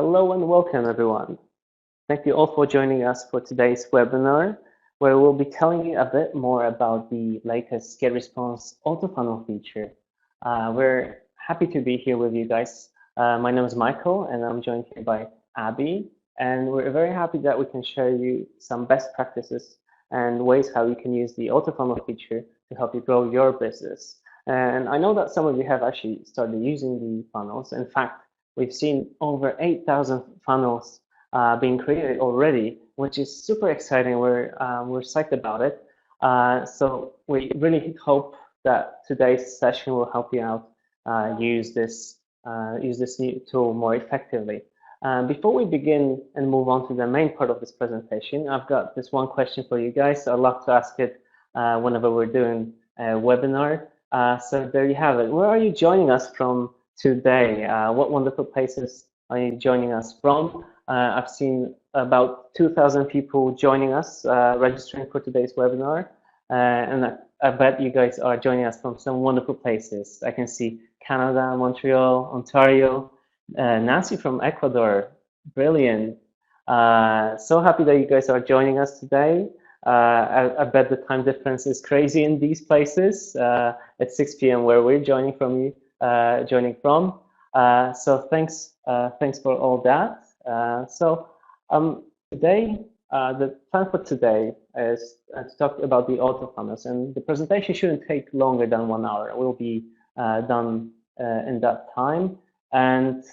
Hello and welcome everyone. Thank you all for joining us for today's webinar, where we'll be telling you a bit more about the latest GetResponse Autofunnel feature. We're happy to be here with you guys. My name is Michael and I'm joined here by Abby, and we're very happy that we can share you some best practices and ways how you can use the Autofunnel feature to help you grow your business. And I know that some of you have actually started using the funnels. In fact, we've seen over 8,000 funnels being created already, which is super exciting. We're psyched about it. So we really hope that today's session will help you out use this new tool more effectively. Before we begin and move on to the main part of this presentation, I've got this one question for you guys. So I'd love to ask it whenever we're doing a webinar. So there you have it. Where are you joining us from today? What wonderful places are you joining us from? I've seen about 2,000 people joining us, registering for today's webinar. And I bet you guys are joining us from some wonderful places. I can see Canada, Montreal, Ontario, Nancy from Ecuador, brilliant. So happy that you guys are joining us today. I bet the time difference is crazy in these places. It's 6 p.m. where we're joining from. So thanks for all that. Today, the plan for today is to talk about the autofunnels, and the presentation shouldn't take longer than 1 hour. It will be done in that time. And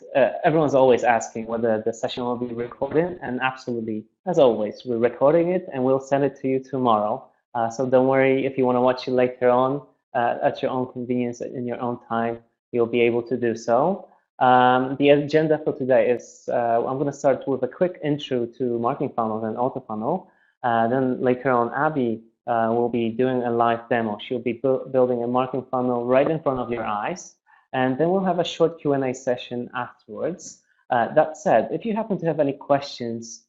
everyone's always asking whether the session will be recorded, and absolutely, as always, we're recording it and we'll send it to you tomorrow. So don't worry, if you want to watch it later on at your own convenience, in your own time, you'll be able to do so. The agenda for today is I'm going to start with a quick intro to marketing funnels and autofunnel. Then later on, Abby will be doing a live demo. She'll be building a marketing funnel right in front of your eyes. And then we'll have a short Q&A session afterwards. That said, if you happen to have any questions,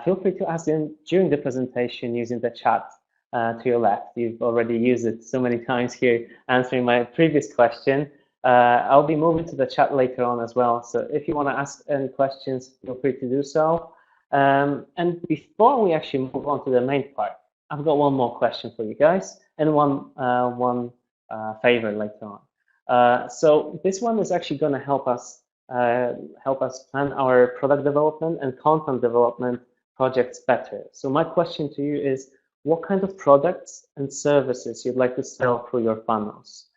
feel free to ask them during the presentation using the chat to your left. You've already used it so many times here answering my previous question. I'll be moving to the chat later on as well. So if you want to ask any questions, feel free to do so. And before we actually move on to the main part, I've got one more question for you guys and one favor later on. So this one is actually going to help us plan our product development and content development projects better. So my question to you is, what kind of products and services you'd like to sell through your funnels?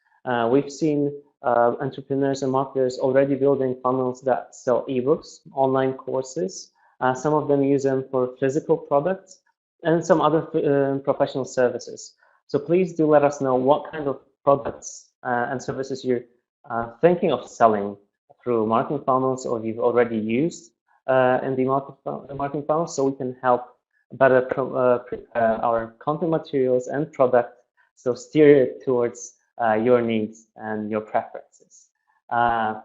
We've seen entrepreneurs and marketers already building funnels that sell ebooks, online courses. Some of them use them for physical products, and some other professional services. So please do let us know what kind of products and services you're thinking of selling through marketing funnels, or you've already used in the marketing funnels, so we can help better prepare our content materials and product, so steer it towards your needs and your preferences.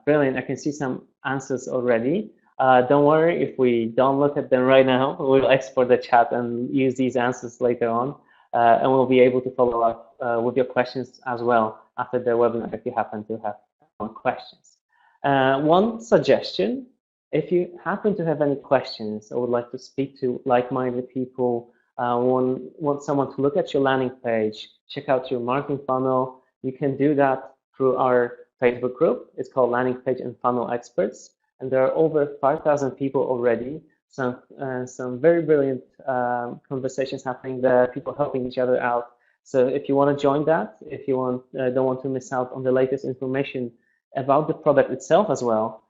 Brilliant, I can see some answers already. Don't worry if we don't look at them right now. We'll export the chat and use these answers later on, and we'll be able to follow up with your questions as well after the webinar if you happen to have more questions. One suggestion, if you happen to have any questions or would like to speak to like-minded people, want someone to look at your landing page, check out your marketing funnel, you can do that through our Facebook group. It's called Landing Page and Funnel Experts, and there are over 5,000 people already. Some very brilliant conversations happening there, people helping each other out. So if you want to join that, if you don't want to miss out on the latest information about the product itself as well,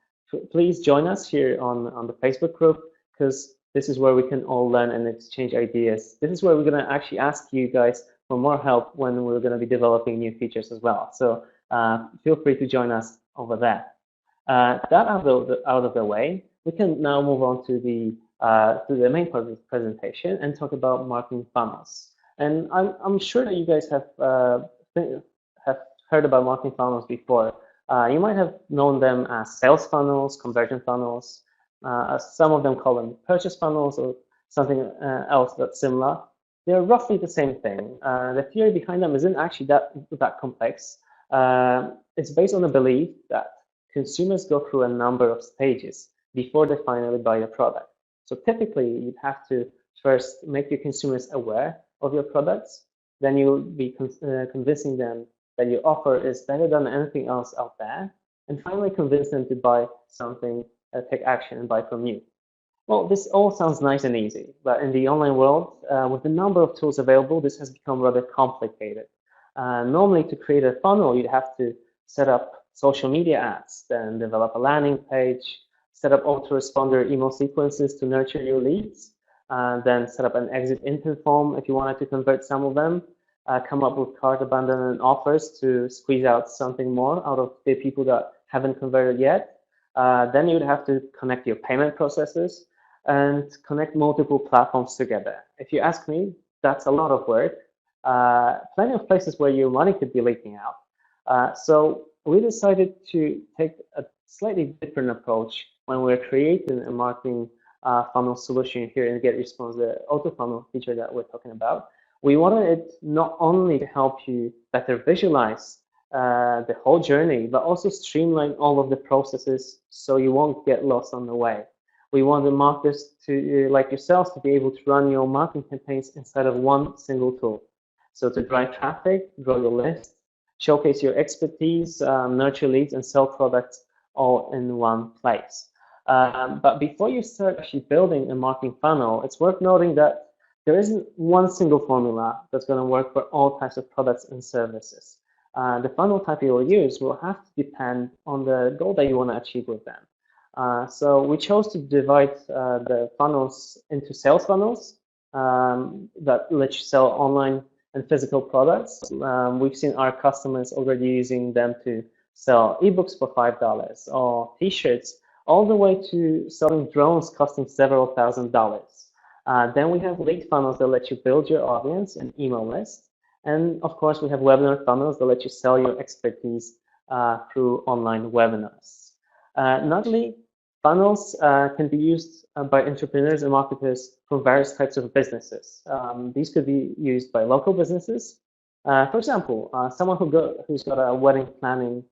please join us here on the Facebook group, because this is where we can all learn and exchange ideas. This is where we're going to actually ask you guys for more help when we're going to be developing new features as well. So feel free to join us over there. That out of the way, we can now move on to the main part of the presentation and talk about marketing funnels. And I'm sure that you guys have heard about marketing funnels before. You might have known them as sales funnels, conversion funnels. Some of them call them purchase funnels or something else that's similar. They're roughly the same thing. The theory behind them isn't actually that complex. It's based on the belief that consumers go through a number of stages before they finally buy your product. So typically, you'd have to first make your consumers aware of your products. Then you'll be convincing them that your offer is better than anything else out there. And finally, convince them to buy something, take action and buy from you. Well, this all sounds nice and easy, but in the online world, with the number of tools available, this has become rather complicated. Normally, to create a funnel, you'd have to set up social media ads, then develop a landing page, set up autoresponder email sequences to nurture your leads, then set up an exit intent form if you wanted to convert some of them, come up with cart abandonment offers to squeeze out something more out of the people that haven't converted yet. Then you'd have to connect your payment processes and connect multiple platforms together. If you ask me, that's a lot of work. Plenty of places where your money could be leaking out. So we decided to take a slightly different approach when we're creating a marketing funnel solution here in GetResponse, the auto funnel feature that we're talking about. We wanted it not only to help you better visualize the whole journey, but also streamline all of the processes so you won't get lost on the way. We want the marketers to, like yourselves, to be able to run your marketing campaigns inside of one single tool. So to drive traffic, grow your list, showcase your expertise, nurture leads, and sell products all in one place. But before you start actually building a marketing funnel, it's worth noting that there isn't one single formula that's going to work for all types of products and services. The funnel type you will use will have to depend on the goal that you want to achieve with them. So we chose to divide the funnels into sales funnels that let you sell online and physical products. We've seen our customers already using them to sell ebooks for $5 or t-shirts, all the way to selling drones costing several $1,000s. Then we have lead funnels that let you build your audience and email list. And of course, we have webinar funnels that let you sell your expertise through online webinars. Notably, funnels can be used by entrepreneurs and marketers for various types of businesses. These could be used by local businesses. For example, someone who's got a wedding planning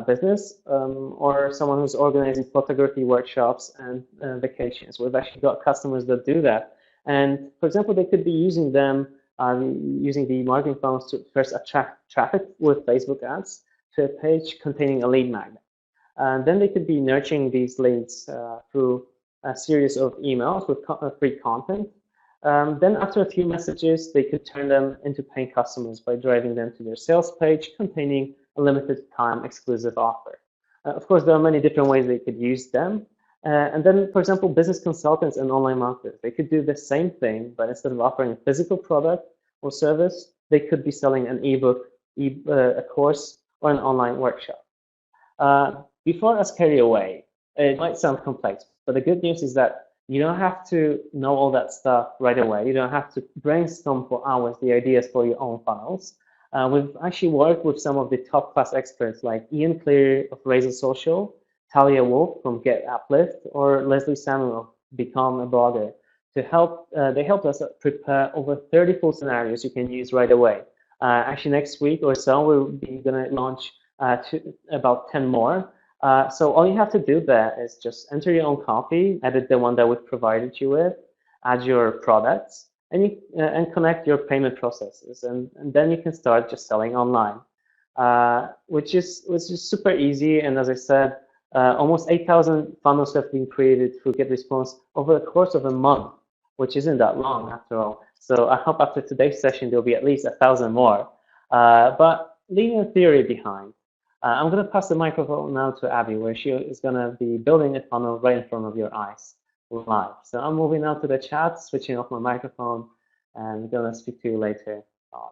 business, or someone who's organizing photography workshops and vacations. We've actually got customers that do that. And for example, they could be using them, using the marketing funnels to first attract traffic with Facebook ads to a page containing a lead magnet. And then they could be nurturing these leads through a series of emails with free content. Then after a few messages, they could turn them into paying customers by driving them to their sales page containing a limited time exclusive offer. Of course, there are many different ways they could use them. And then, for example, business consultants and online marketers, they could do the same thing, but instead of offering a physical product or service, they could be selling an ebook, a course, or an online workshop. Before us carry away, it might sound complex, but the good news is that you don't have to know all that stuff right away. You don't have to brainstorm for hours the ideas for your own funnels. We've actually worked with some of the top class experts like Ian Cleary of Razor Social, Talia Wolf from Get Uplift, or Leslie Samuel of Become a Blogger to help. They helped us prepare over 30 full scenarios you can use right away. Actually, next week or so, we'll be going to launch about 10 more. So all you have to do there is just enter your own copy, edit the one that we've provided you with, add your products, and connect your payment processes, and then you can start just selling online, which is super easy. And as I said, almost 8,000 funnels have been created through GetResponse over the course of a month, which isn't that long after all. So I hope after today's session there'll be at least 1,000 more. But leaving a theory behind, I'm going to pass the microphone now to Abby, where she is going to be building a funnel right in front of your eyes live. So I'm moving now to the chat, switching off my microphone, and going to speak to you later on.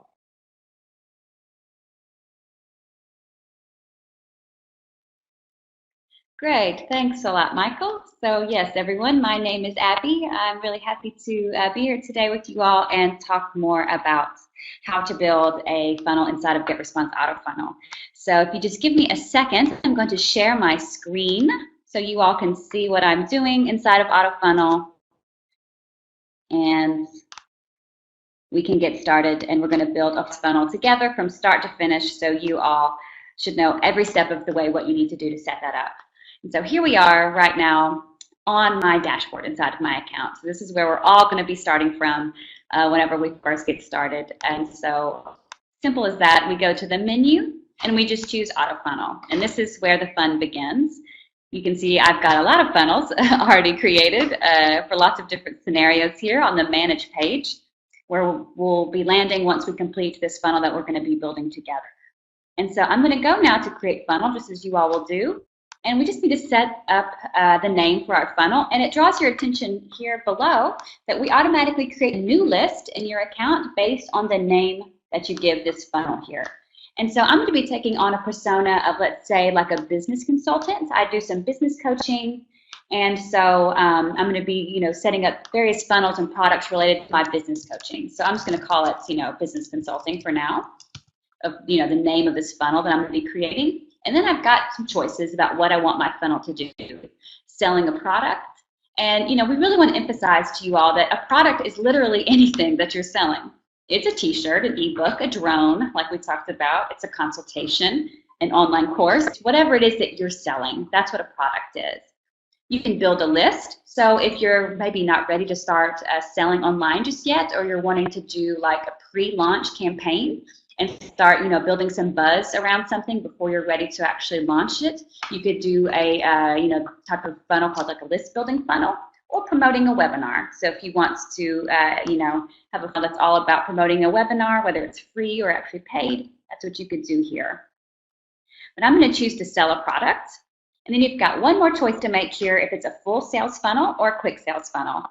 Great, thanks a lot, Michael. So yes, everyone, my name is Abby. I'm really happy to be here today with you all and talk more about how to build a funnel inside of GetResponse Autofunnel. So if you just give me a second, I'm going to share my screen so you all can see what I'm doing inside of Autofunnel, and we can get started, and we're going to build a funnel together from start to finish, so you all should know every step of the way what you need to do to set that up. And so here we are right now. on my dashboard inside of my account. So this is where we're all going to be starting from whenever we first get started. And so simple as that, we go to the menu and we just choose Auto Funnel. And this is where the fun begins. You can see I've got a lot of funnels already created for lots of different scenarios here on the Manage page, where we'll be landing once we complete this funnel that we're going to be building together. And so I'm going to go now to create funnel, just as you all will do. And we just need to set up the name for our funnel. And it draws your attention here below that we automatically create a new list in your account based on the name that you give this funnel here. And so I'm going to be taking on a persona of, let's say, like a business consultant. I do some business coaching. And so I'm going to be, setting up various funnels and products related to my business coaching. So I'm just going to call it, business consulting for now, of, the name of this funnel that I'm going to be creating. And then I've got some choices about what I want my funnel to do. Selling a product. And, we really want to emphasize to you all that a product is literally anything that you're selling. It's a t-shirt, an ebook, a drone, like we talked about. It's a consultation, an online course, whatever it is that you're selling. That's what a product is. You can build a list. So if you're maybe not ready to start selling online just yet, or you're wanting to do like a pre-launch campaign and start, building some buzz around something before you're ready to actually launch it, you could do a, type of funnel called like a list building funnel, or promoting a webinar. So if you want to, have a funnel that's all about promoting a webinar, whether it's free or actually paid, that's what you could do here. But I'm going to choose to sell a product. And then you've got one more choice to make here if it's a full sales funnel or a quick sales funnel.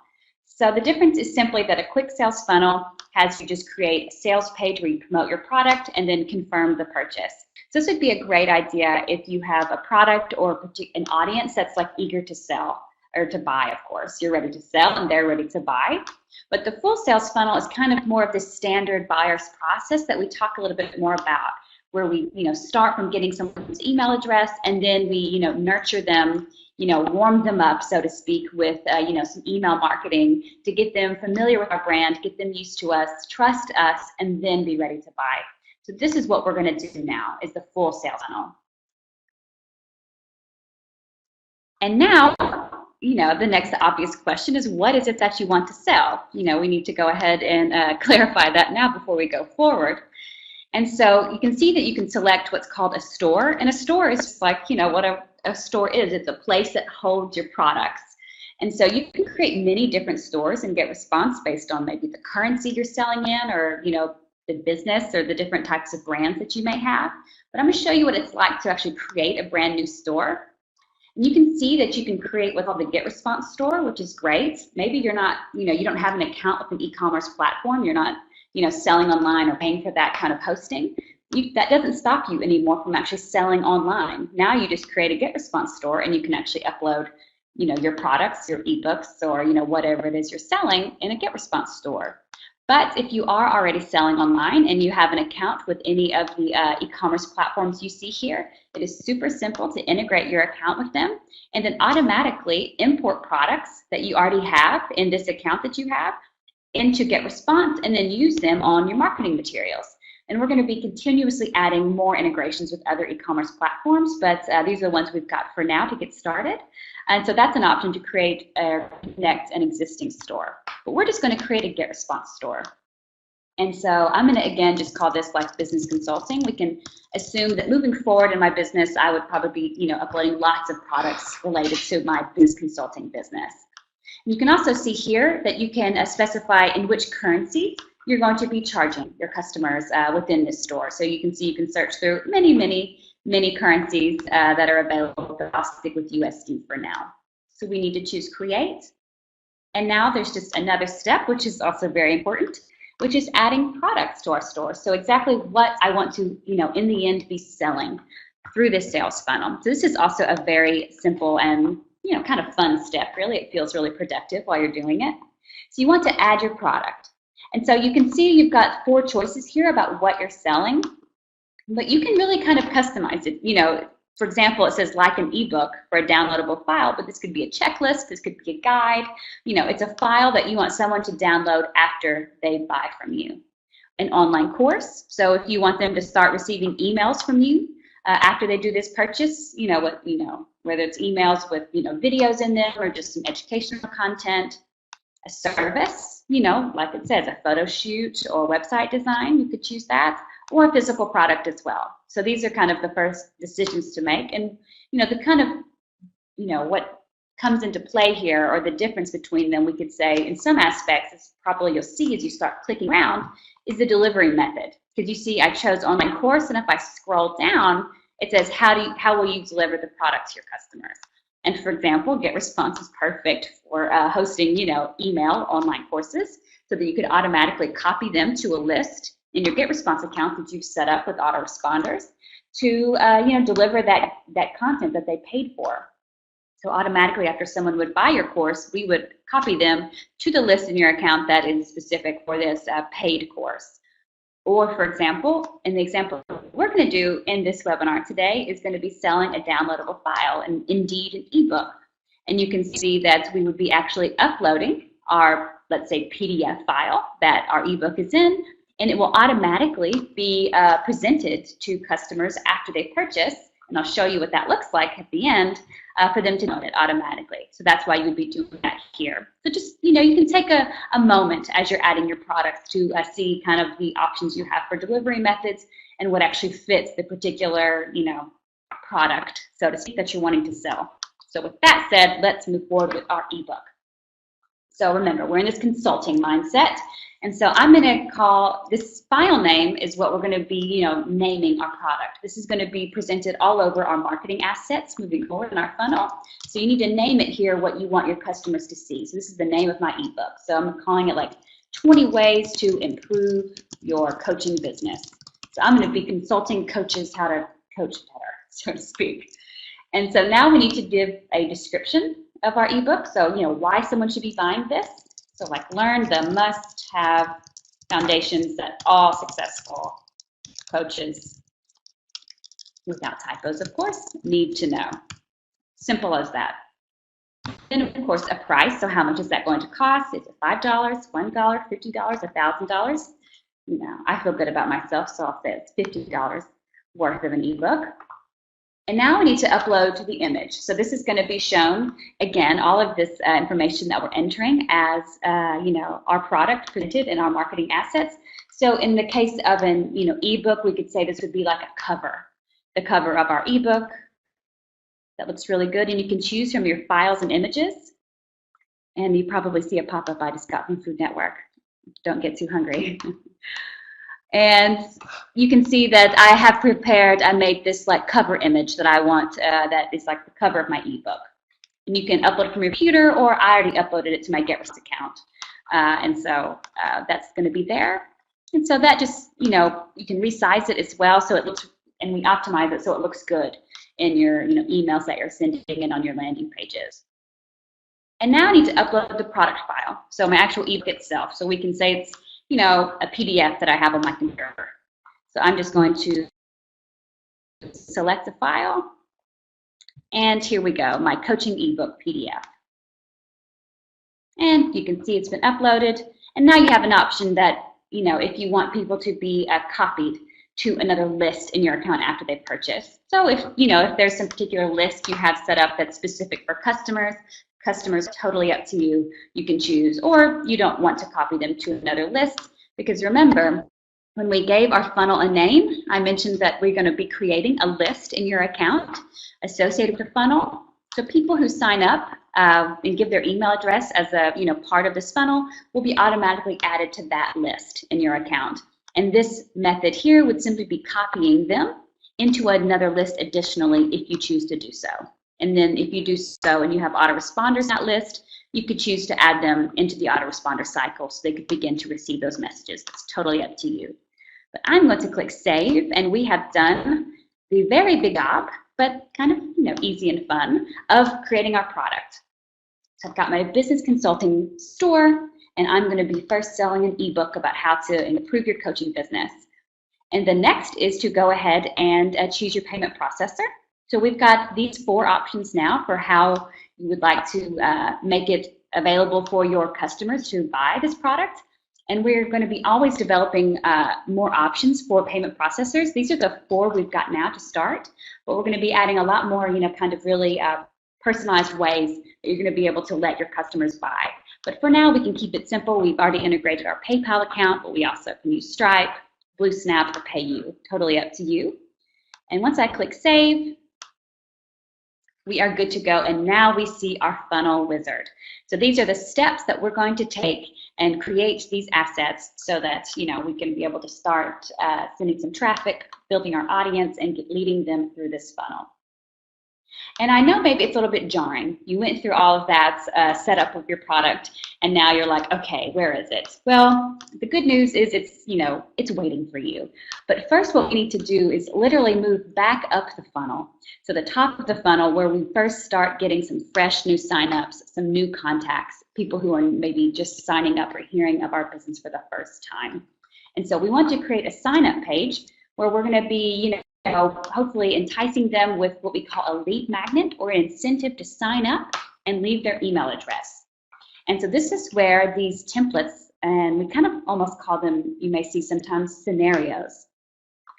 So the difference is simply that a quick sales funnel has you just create a sales page where you promote your product and then confirm the purchase. So this would be a great idea if you have a product or an audience that's like eager to sell or to buy, of course. You're ready to sell and they're ready to buy. But the full sales funnel is kind of more of the standard buyer's process that we talk a little bit more about, where we, start from getting someone's email address and then we, nurture them, warm them up, so to speak, with, some email marketing to get them familiar with our brand, get them used to us, trust us, and then be ready to buy. So this is what we're going to do now, is the full sales funnel. And now, the next obvious question is, what is it that you want to sell? We need to go ahead and clarify that now before we go forward. And so you can see that you can select what's called a store. And a store is just like, what a store is. It's a place that holds your products. And so you can create many different stores and GetResponse based on maybe the currency you're selling in, or, the business or the different types of brands that you may have. But I'm going to show you what it's like to actually create a brand new store. And you can see that you can create what's called the GetResponse store, which is great. Maybe you're not, you don't have an account with an e-commerce platform. You're not, selling online or paying for that kind of hosting. That doesn't stop you anymore from actually selling online. Now you just create a GetResponse store and you can actually upload, your products, your ebooks, or, whatever it is you're selling in a GetResponse store. But if you are already selling online and you have an account with any of the e-commerce platforms you see here, it is super simple to integrate your account with them and then automatically import products that you already have in this account that you have into GetResponse and then use them on your marketing materials. And we're going to be continuously adding more integrations with other e-commerce platforms, but these are the ones we've got for now to get started. And so that's an option to create or connect an existing store. But we're just going to create a GetResponse store. And so I'm going to, again, just call this like business consulting. We can assume that moving forward in my business, I would probably be, uploading lots of products related to my business consulting business. You can also see here that you can specify in which currency you're going to be charging your customers within this store. So you can see you can search through many currencies that are available, but I'll stick with USD for now. So we need to choose create. And now there's just another step, which is also very important, which is adding products to our store. So exactly what I want to, in the end, be selling through this sales funnel. So this is also a very simple and kind of fun step, really. It feels really productive while you're doing it. So you want to add your product. And so you can see you've got 4 choices here about what you're selling, but you can really kind of customize it. For example, it says like an ebook for a downloadable file, but this could be a checklist, this could be a guide. It's a file that you want someone to download after they buy from you. An online course, so if you want them to start receiving emails from you after they do this purchase, whether it's emails with, videos in them or just some educational content, a service, like it says, a photo shoot or website design, you could choose that, or a physical product as well. So these are kind of the first decisions to make. And, the kind of, what comes into play here, or the difference between them, we could say in some aspects, as probably you'll see as you start clicking around, is the delivery method. Because you see I chose online course, and if I scroll down, it says how will you deliver the product to your customers. And for example, GetResponse is perfect for hosting, email online courses, so that you could automatically copy them to a list in your GetResponse account that you've set up with autoresponders to, deliver that content that they paid for. So automatically, after someone would buy your course, we would copy them to the list in your account that is specific for this paid course. Or, for example, in the example we're going to do in this webinar today is going to be selling a downloadable file, and indeed an ebook. And you can see that we would be actually uploading our, let's say, PDF file that our ebook is in, and it will automatically be presented to customers after they purchase. And I'll show you what that looks like at the end for them to know it automatically. So that's why you would be doing that here. So just, you can take a moment as you're adding your products to see kind of the options you have for delivery methods and what actually fits the particular, product, so to speak, that you're wanting to sell. So with that said, let's move forward with our ebook. So remember, we're in this consulting mindset. And so I'm going to call this file name is what we're going to be, naming our product. This is going to be presented all over our marketing assets moving forward in our funnel. So you need to name it here what you want your customers to see. So this is the name of my ebook. So I'm calling it like 20 ways to improve your coaching business. So I'm going to be consulting coaches how to coach better, so to speak. And so now we need to give a description of our ebook. So, why someone should be buying this. So like learn the must-have foundations that all successful coaches, without typos of course, need to know. Simple as that. Then of course a price, so how much is that going to cost? Is it $5, $1, $50, $1,000? I feel good about myself, so I'll say it's $50 worth of an ebook. And now we need to upload the image. So this is going to be shown, again, all of this information that we're entering as, our product presented in our marketing assets. So in the case of an, ebook, we could say this would be like a cover. The cover of our ebook. That looks really good. And you can choose from your files and images. And you probably see a pop-up I just got from Food Network. Don't get too hungry. And you can see that I have prepared, I made this like cover image that I want, that is like the cover of my ebook. And you can upload it from your computer, or I already uploaded it to my GetResponse account. And so that's going to be there. And so that just, you can resize it as well so it looks, and we optimize it so it looks good in your emails that you're sending and on your landing pages. And now I need to upload the product file, so my actual ebook itself. So we can say it's a PDF that I have on my computer. So I'm just going to select a file, and here we go, my coaching ebook PDF. And you can see it's been uploaded, and now you have an option that, if you want people to be copied to another list in your account after they purchase. So if, if there's some particular list you have set up that's specific for customers, totally up to you. You can choose, or you don't want to copy them to another list, because remember, when we gave our funnel a name, I mentioned that we're going to be creating a list in your account associated with the funnel. So people who sign up and give their email address as a part of this funnel will be automatically added to that list in your account. And this method here would simply be copying them into another list additionally if you choose to do so. And then if you do so and you have autoresponders in that list, you could choose to add them into the autoresponder cycle so they could begin to receive those messages. It's totally up to you. But I'm going to click Save, and we have done the very big job, but kind of easy and fun, of creating our product. So I've got my business consulting store, and I'm going to be first selling an ebook about how to improve your coaching business. And the next is to go ahead and choose your payment processor. So we've got these 4 options now for how you would like to make it available for your customers to buy this product. And we're going to be always developing more options for payment processors. These are the 4 we've got now to start, but we're going to be adding a lot more, kind of really personalized ways that you're going to be able to let your customers buy. But for now, we can keep it simple. We've already integrated our PayPal account, but we also can use Stripe, Blue Snap, or PayU. Totally up to you. And once I click Save, we are good to go. And now we see our funnel wizard. So these are the steps that we're going to take and create these assets so that, we can be able to start sending some traffic, building our audience, and leading them through this funnel. And I know maybe it's a little bit jarring. You went through all of that setup of your product, and now you're like, okay, where is it? Well, the good news is it's waiting for you. But first, what we need to do is literally move back up the funnel. So the top of the funnel, where we first start getting some fresh new signups, some new contacts, people who are maybe just signing up or hearing of our business for the first time. And so we want to create a sign-up page where we're going to be, hopefully enticing them with what we call a lead magnet or an incentive to sign up and leave their email address. And so this is where these templates, and we kind of almost call them, you may see sometimes, scenarios.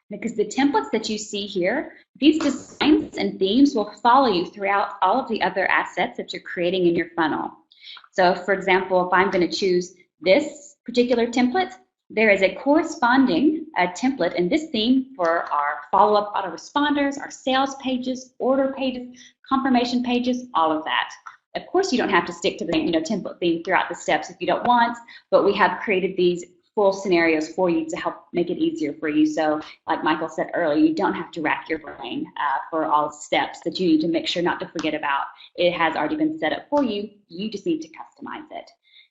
Because the templates that you see here, these designs and themes will follow you throughout all of the other assets that you're creating in your funnel. So for example, if I'm going to choose this particular template, there is a corresponding template in this theme for our follow-up autoresponders, our sales pages, order pages, confirmation pages, all of that. Of course, you don't have to stick to the template theme throughout the steps if you don't want, but we have created these full scenarios for you to help make it easier for you. So like Michael said earlier, you don't have to rack your brain for all the steps that you need to make sure not to forget about. It has already been set up for you. You just need to customize it.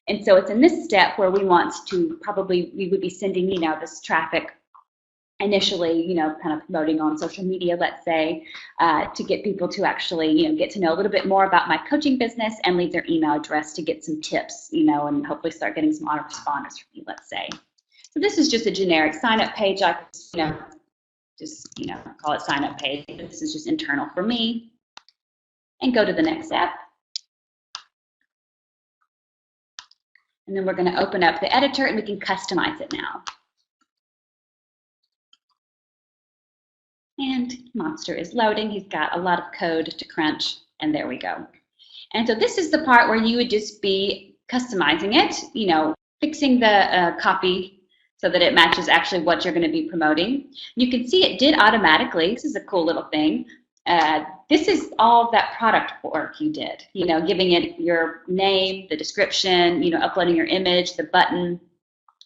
And so it's in this step where we want to we would be sending, this traffic initially, kind of promoting on social media, let's say, to get people to actually, get to know a little bit more about my coaching business and leave their email address to get some tips, and hopefully start getting some autoresponders from you, let's say. So this is just a generic sign-up page. I could, call it sign-up page. This is just internal for me. And go to the next step. And then we're going to open up the editor and we can customize it now. And Monster is loading. He's got a lot of code to crunch, and there we go. And so this is the part where you would just be customizing it, fixing the copy so that it matches actually what you're going to be promoting. You can see it did automatically. This is a cool little thing. This is all of that product work you did, giving it your name, the description, uploading your image, the button.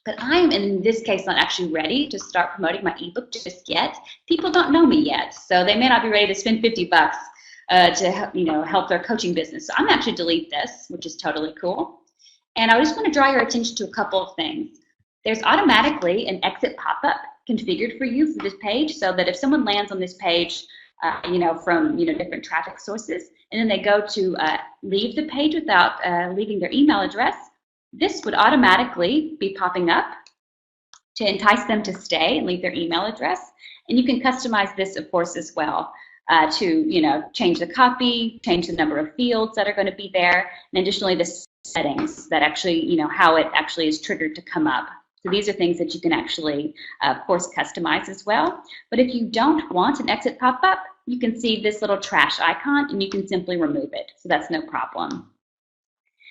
But I'm, in this case, not actually ready to start promoting my ebook just yet. People don't know me yet, so they may not be ready to spend $50 to help their coaching business. So I'm going to actually delete this, which is totally cool. And I just want to draw your attention to a couple of things. There's automatically an exit pop-up configured for you for this page, so that if someone lands on this page, from different traffic sources, and then they go to leave the page without leaving their email address, this would automatically be popping up to entice them to stay and leave their email address. And you can customize this, of course, as well to change the copy, change the number of fields that are going to be there, and additionally the settings that actually, how it actually is triggered to come up. So these are things that you can actually, of course, customize as well. But if you don't want an exit pop-up, you can see this little trash icon and you can simply remove it. So that's no problem.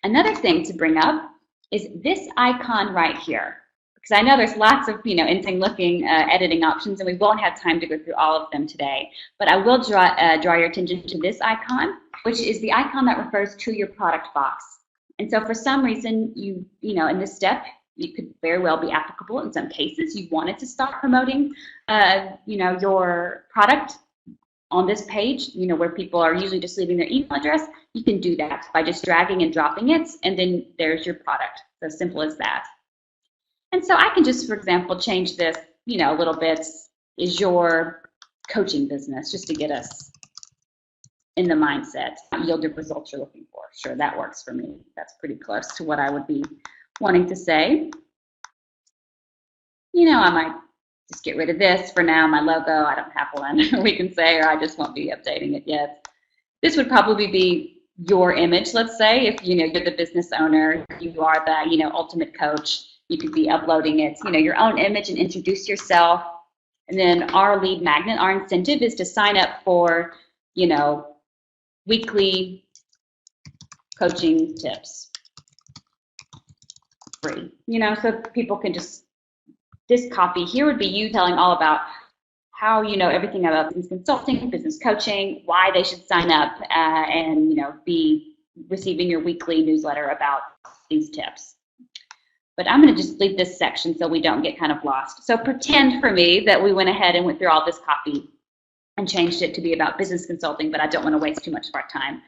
Another thing to bring up is this icon right here. Because I know there's lots of, interesting looking editing options, and we won't have time to go through all of them today. But I will draw your attention to this icon, which is the icon that refers to your product box. And so for some reason, in this step, it could very well be applicable in some cases. You wanted to start promoting, your product on this page, where people are usually just leaving their email address. You can do that by just dragging and dropping it, and then there's your product. So simple as that. And so I can just, for example, change this, a little bit. Is your coaching business, just to get us in the mindset, yield the results you're looking for. Sure, that works for me. That's pretty close to what I would be wanting to say. I might just get rid of this for now, my logo. I don't have one, we can say, or I just won't be updating it yet. This would probably be your image, let's say, if you're the business owner, you are the ultimate coach, You could be uploading it, your own image and introduce yourself. And then our lead magnet, our incentive is to sign up for, weekly coaching tips. Free, so people can just, this copy here would be you telling all about how you know everything about business consulting, business coaching, why they should sign up, and be receiving your weekly newsletter about these tips. But I'm going to just leave this section so we don't get kind of lost. So pretend for me that we went ahead and went through all this copy and changed it to be about business consulting, but I don't want to waste too much of our time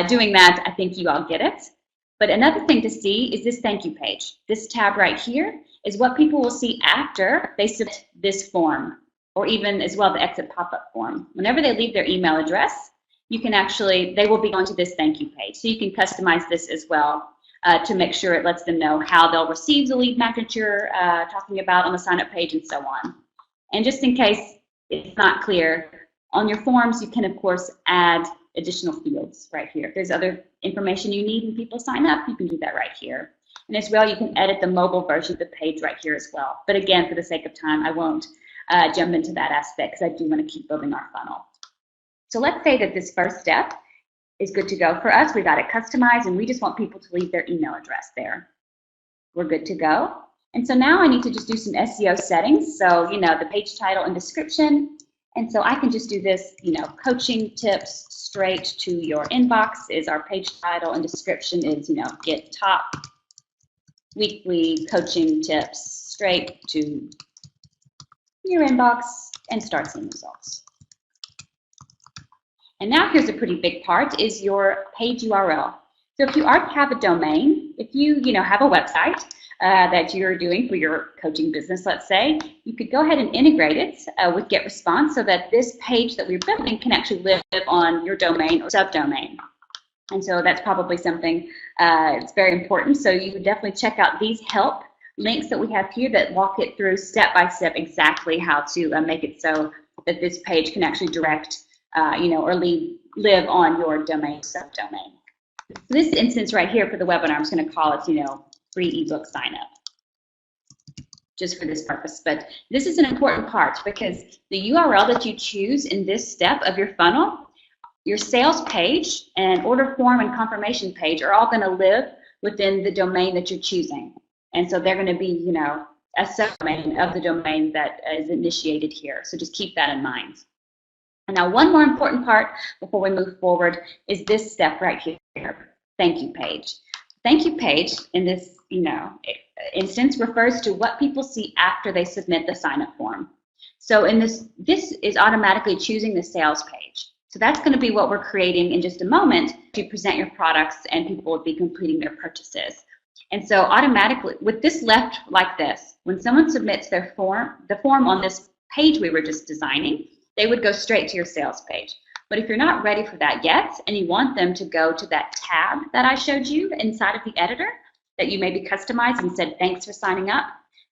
doing that. I think you all get it. But another thing to see is this thank you page. This tab right here is what people will see after they submit this form, or even as well the exit pop-up form. Whenever they leave their email address, you can actually, they will be going to this thank you page. So you can customize this as well to make sure it lets them know how they'll receive the lead magnet you're talking about on the sign-up page and so on. And just in case it's not clear, on your forms you can of course add additional fields right here. If there's other information you need when people sign up, you can do that right here. And as well, you can edit the mobile version of the page right here as well. But again, for the sake of time, I won't jump into that aspect because I do want to keep building our funnel. So let's say that this first step is good to go for us. We got it customized and we just want people to leave their email address there. We're good to go. And so now I need to just do some SEO settings. So, the page title and description. And so I can just do this, coaching tips straight to your inbox is our page title, and description is, get top weekly coaching tips straight to your inbox and start seeing results. And now here's a pretty big part is your page URL. So if you already have a domain, if you, have a website that you're doing for your coaching business, let's say, you could go ahead and integrate it with GetResponse so that this page that we're building can actually live on your domain or subdomain. And so that's probably something it's very important. So you would definitely check out these help links that we have here that walk it through step by step exactly how to make it so that this page can actually direct, or live on your domain subdomain. So this instance right here for the webinar, I'm just going to call it, free ebook sign up, just for this purpose. But this is an important part because the URL that you choose in this step of your funnel, your sales page and order form and confirmation page are all going to live within the domain that you're choosing. And so they're going to be, a subdomain of the domain that is initiated here. So just keep that in mind. And now one more important part before we move forward is this step right here, thank you page. Thank you page in this, instance refers to what people see after they submit the sign-up form. So in this is automatically choosing the sales page. So that's going to be what we're creating in just a moment to present your products and people will be completing their purchases. And so automatically, with this left like this, when someone submits their form, the form on this page we were just designing, they would go straight to your sales page. But if you're not ready for that yet and you want them to go to that tab that I showed you inside of the editor that you maybe customized and said, thanks for signing up,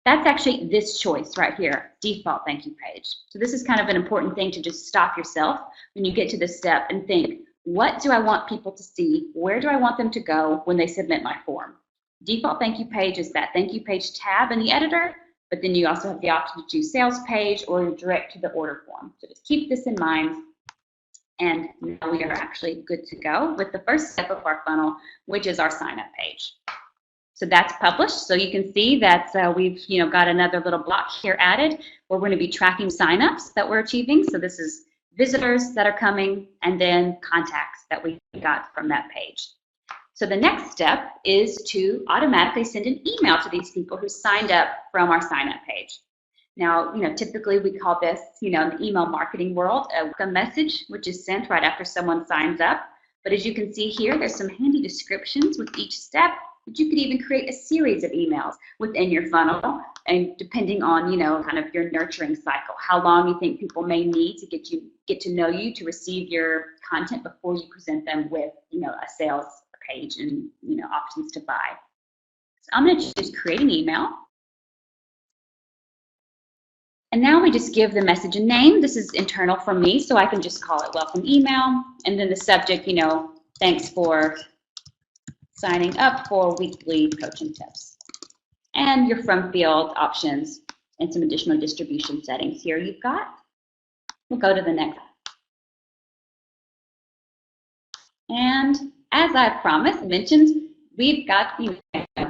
that's actually this choice right here, default thank you page. So this is kind of an important thing to just stop yourself when you get to this step and think, what do I want people to see? Where do I want them to go when they submit my form? Default thank you page is that thank you page tab in the editor, but then you also have the option to choose sales page or direct to the order form. So just keep this in mind. And now we are actually good to go with the first step of our funnel, which is our sign up page. So that's published. So you can see that we've got another little block here added where we're going to be tracking signups that we're achieving. So this is visitors that are coming and then contacts that we got from that page. So the next step is to automatically send an email to these people who signed up from our sign up page. Now, typically we call this, in the email marketing world, a welcome message, which is sent right after someone signs up. But as you can see here, there's some handy descriptions with each step, but you could even create a series of emails within your funnel, and depending on, kind of your nurturing cycle, how long you think people may need to get to know you to receive your content before you present them with, a sales page and, options to buy. So I'm going to choose create an email. And now we just give the message a name. This is internal for me, so I can just call it welcome email. And then the subject, thanks for signing up for weekly coaching tips. and your from field options and some additional distribution settings here you've got. We'll go to the next. And as I promised, mentioned, we've got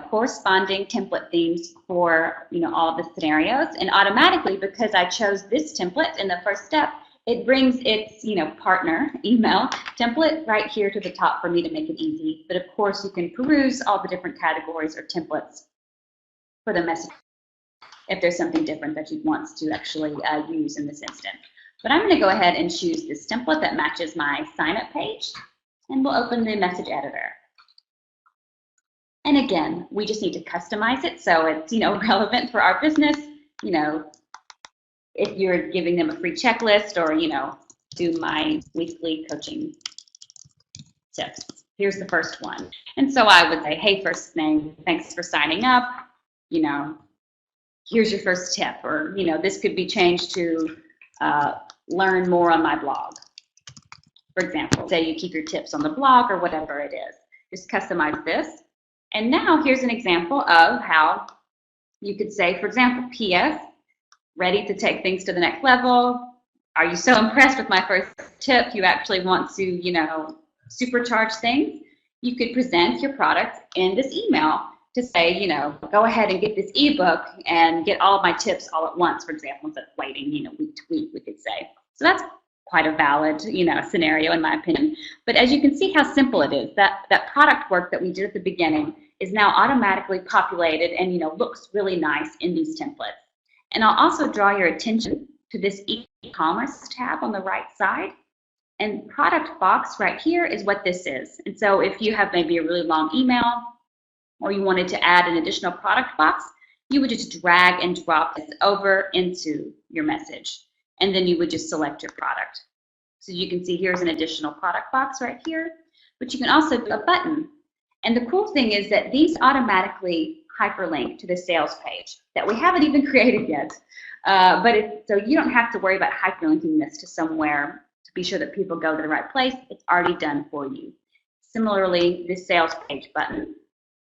corresponding template themes for all the scenarios, and automatically, because I chose this template in the first step, it brings its partner email template right here to the top for me to make it easy. But of course, you can peruse all the different categories or templates for the message if there's something different that you want to actually use in this instance. But I'm going to go ahead and choose this template that matches my sign-up page, and we'll open the message editor. And again, we just need to customize it so it's relevant for our business. If you're giving them a free checklist, or do my weekly coaching tips. Here's the first one. And so I would say, hey, first thing, thanks for signing up. Here's your first tip, or this could be changed to learn more on my blog. For example, say you keep your tips on the blog or whatever it is. Just customize this. And now here's an example of how you could say, for example, PS, ready to take things to the next level. Are you so impressed with my first tip you actually want to, supercharge things? You could present your product in this email to say, go ahead and get this ebook and get all of my tips all at once, for example, instead of waiting, week to week, we could say. So that's quite a valid, scenario in my opinion. But as you can see how simple it is, that product work that we did at the beginning is now automatically populated and, looks really nice in these templates. And I'll also draw your attention to this e-commerce tab on the right side. And product box right here is what this is. And so if you have maybe a really long email, or you wanted to add an additional product box, you would just drag and drop this over into your message. And then you would just select your product. So you can see here's an additional product box right here, but you can also do a button. And the cool thing is that these automatically hyperlink to the sales page that we haven't even created yet. So you don't have to worry about hyperlinking this to somewhere to be sure that people go to the right place. It's already done for you. Similarly, this sales page button,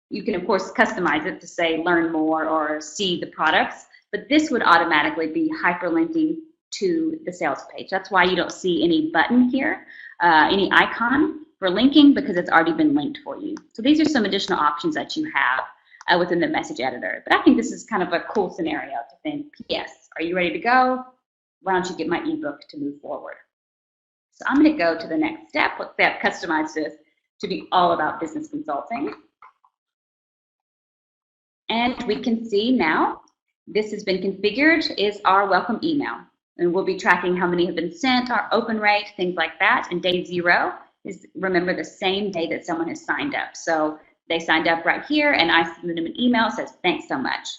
you can of course customize it to say learn more or see the products, but this would automatically be hyperlinking to the sales page. That's why you don't see any button here, any icon for linking, because it's already been linked for you. So these are some additional options that you have within the message editor. But I think this is kind of a cool scenario to think, yes, are you ready to go? Why don't you get my ebook to move forward? So I'm going to go to the next step. Let's say I've customized this to be all about business consulting. And we can see now this has been configured is our welcome email. And we'll be tracking how many have been sent, our open rate, things like that. And day 0 is, remember, the same day that someone has signed up. So they signed up right here, and I send them an email that says, thanks so much.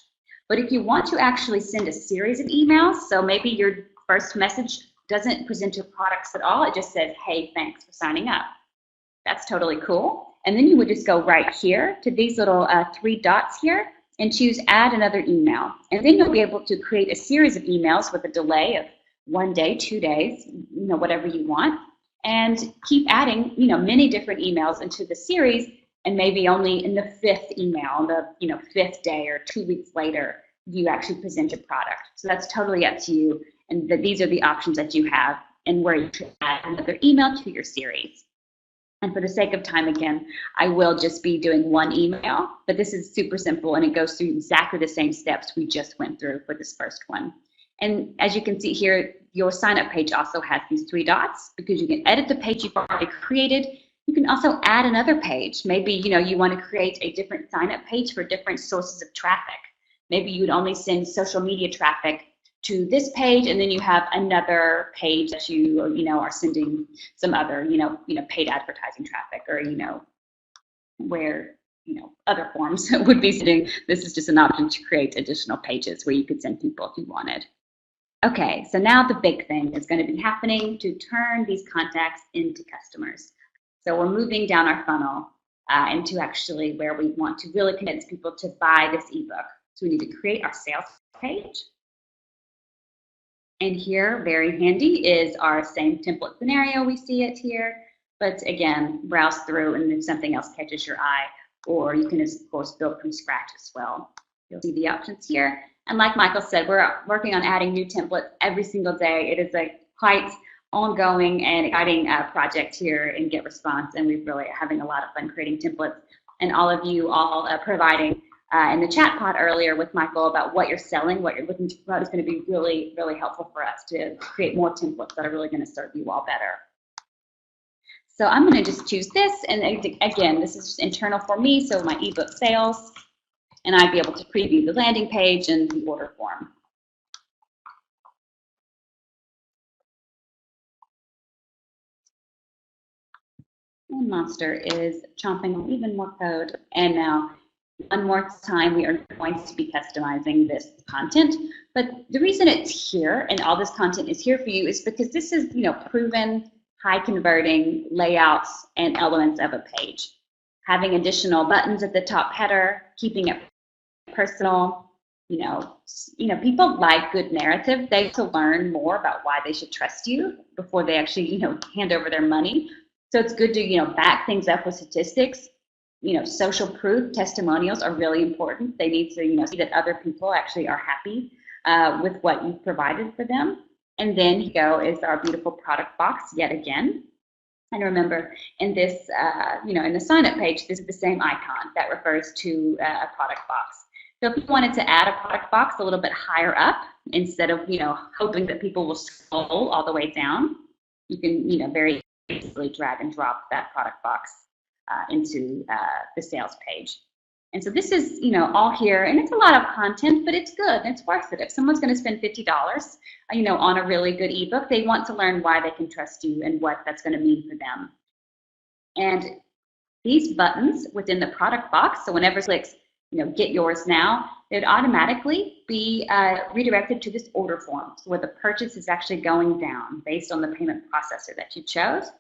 But if you want to actually send a series of emails, so maybe your first message doesn't present your products at all, it just says, hey, thanks for signing up. That's totally cool. And then you would just go right here to these little 3 dots here and choose add another email. And then you'll be able to create a series of emails with a delay of 1 day, 2 days, whatever you want, and keep adding, many different emails into the series. And maybe only in the 5th email, the 5th day or 2 weeks later, you actually present your product. So that's totally up to you. And these are the options that you have and where you can add another email to your series. And for the sake of time, again, I will just be doing 1 email, but this is super simple and it goes through exactly the same steps we just went through for this first one. And as you can see here, your sign-up page also has these 3 dots because you can edit the page you've already created. You can also add another page. Maybe you want to create a different sign-up page for different sources of traffic. Maybe you would only send social media traffic to this page, and then you have another page that you are sending some other paid advertising traffic, or where other forms would be sending. This is just an option to create additional pages where you could send people if you wanted. Okay, so now the big thing is going to be happening to turn these contacts into customers. So we're moving down our funnel into actually where we want to really convince people to buy this ebook. So we need to create our sales page. And here, very handy, is our same template scenario. We see it here. But again, browse through, and if something else catches your eye, or you can, of course, build from scratch as well. You'll see the options here. And like Michael said, we're working on adding new templates every single day. It is a quite ongoing and exciting project here in GetResponse, and we're really having a lot of fun creating templates. And all of you all providing in the chat pod earlier with Michael about what you're selling, what you're looking to promote is going to be really, really helpful for us to create more templates that are really going to serve you all better. So I'm going to just choose this, and again, this is just internal for me, so my ebook sales, and I'd be able to preview the landing page and the order form. And Monster is chomping on even more code. And now, one more time, we are going to be customizing this content. But the reason it's here and all this content is here for you is because this is, proven, high converting layouts and elements of a page. Having additional buttons at the top header, keeping it personal. People like good narrative. They have to learn more about why they should trust you before they actually, hand over their money. So it's good to, back things up with statistics. Social proof, testimonials are really important. They need to, see that other people actually are happy with what you've provided for them. And then here is our beautiful product box yet again. And remember, in this, in the sign-up page, this is the same icon that refers to a product box. So if you wanted to add a product box a little bit higher up, instead of, hoping that people will scroll all the way down, you can, very easily drag and drop that product box into the sales page. And so this is, all here, and it's a lot of content, but it's good, and it's worth it. If someone's going to spend $50, on a really good ebook, they want to learn why they can trust you and what that's going to mean for them. And these buttons within the product box, so whenever it clicks, get yours now, it would automatically be redirected to this order form, so where the purchase is actually going down based on the payment processor that you chose.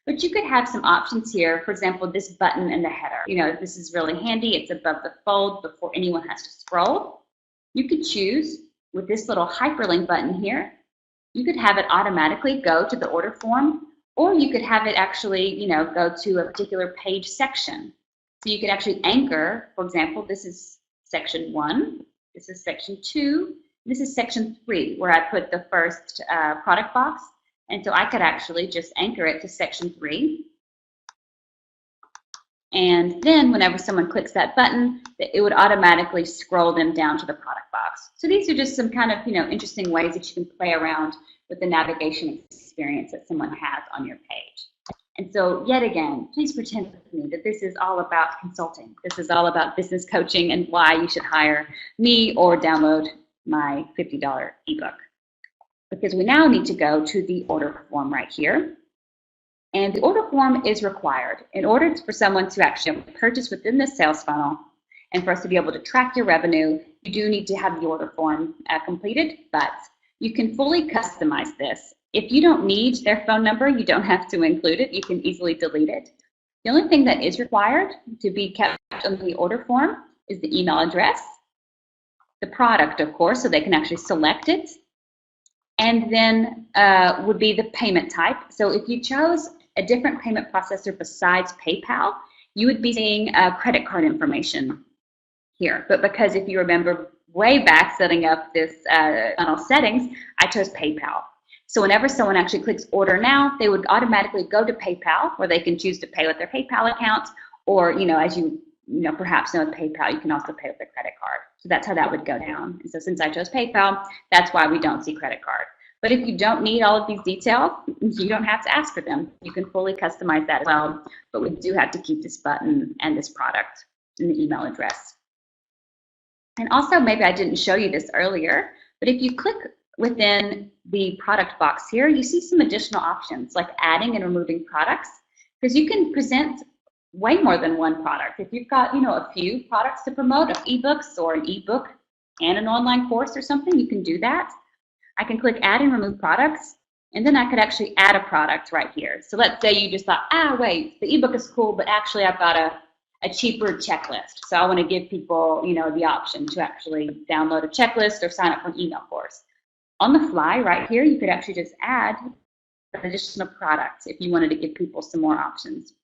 But you could have some options here. For example, this button in the header. This is really handy. It's above the fold before anyone has to scroll. You could choose with this little hyperlink button here, you could have it automatically go to the order form, or you could have it actually, go to a particular page section. So you could actually anchor, for example, this is section 1, this is section 2, this is section 3, where I put the first product box. And so I could actually just anchor it to section 3. And then whenever someone clicks that button, it would automatically scroll them down to the product box. So these are just some kind of, interesting ways that you can play around with the navigation experience that someone has on your page. And so yet again, please pretend with me that this is all about consulting. This is all about business coaching and why you should hire me or download my $50 ebook. Because we now need to go to the order form right here. And the order form is required in order for someone to actually purchase within the sales funnel and for us to be able to track your revenue. You do need to have the order form completed, but you can fully customize this. If you don't need their phone number, you don't have to include it. You can easily delete it. The only thing that is required to be kept on the order form is the email address, the product, of course, so they can actually select it, and then would be the payment type. So if you chose a different payment processor besides PayPal, you would be seeing credit card information here. But because if you remember way back setting up this funnel settings, I chose PayPal. So whenever someone actually clicks order now, they would automatically go to PayPal, where they can choose to pay with their PayPal account, or as you perhaps know with PayPal, you can also pay with a credit card. So that's how that would go down. And so since I chose PayPal, that's why we don't see credit card. But if you don't need all of these details, you don't have to ask for them. You can fully customize that as well. But we do have to keep this button and this product and the email address. And also, maybe I didn't show you this earlier, but if you click within the product box here, you see some additional options like adding and removing products, because you can present way more than one product. If you've got, a few products to promote, of ebooks or an ebook and an online course or something, you can do that. I can click add and remove products, and then I could actually add a product right here. So let's say you just thought, wait, the ebook is cool, but actually I've got a cheaper checklist. So I want to give people, the option to actually download a checklist or sign up for an email course. On the fly right here, you could actually just add an additional product if you wanted to give people some more options.